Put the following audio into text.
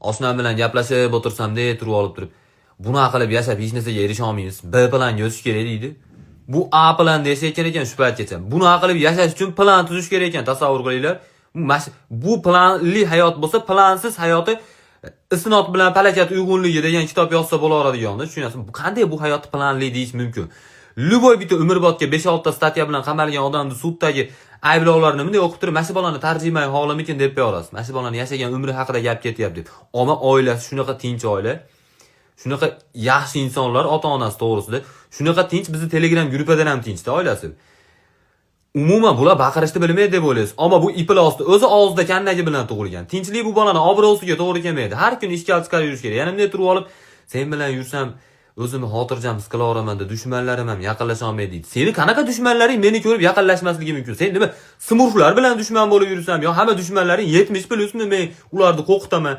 Oshnam bilan gaplashib o'tirsam-da, turib olib turib, bunaqa qilib yashab hech narsaga erisha olmaymiz. B planga o'tish kerak deydi. Bu A plan yashayotgan ekan shu paytgacha. Bunaqa qilib yashash uchun plan tuzish kerak ekan, tasavvur qilinglar. Bu planli hayot bo'lsa, plansiz hayoti isnot bilan falakat uyg'unligi degan kitob yozsa bo'laveradigan-da, tushunasizmi? Bu qanday bu hayotni planli deyish mumkin? Luboy bitta umrbodga 5-6 ta statya bilan qamalgan odamni suddagi ayblovlarni bunday o'qib turib, "Mana bolani tarjimai holimikin" deb qo'yasiz. Mana bolani yashagan umri haqida gap ketyapti deb. Ammo oilasi shunaqa tinch oila, shunaqa yaxshi insonlar, ota-onasi to'g'risida, shunaqa tinch, bizni Telegram gruppadan ham tinchda oilasi. Umuman bular baqirishni bilmaydi deb o'ylaysiz. Ammo bu iplosti o'zi og'zida kannagi bilan tug'ilgan. Tinchlik bu bolaning obro'siga to'g'ri kelmaydi. Har kun ishga chiqarib yurish kerak. Yana bunday turib olib, "Sen bilan yursam o'zimni xotirjam his qila olaman-da, dushmanlarim ham yaqinlasha olmaydi" deydi. Seni qanaqa dushmanlaring meni ko'rib yaqinlashmasligi mumkin? Sen nima, smurflar bilan dushman bo'lib yursam, yo hamma dushmanlaring 70+mi men ularni qo'rqitaman.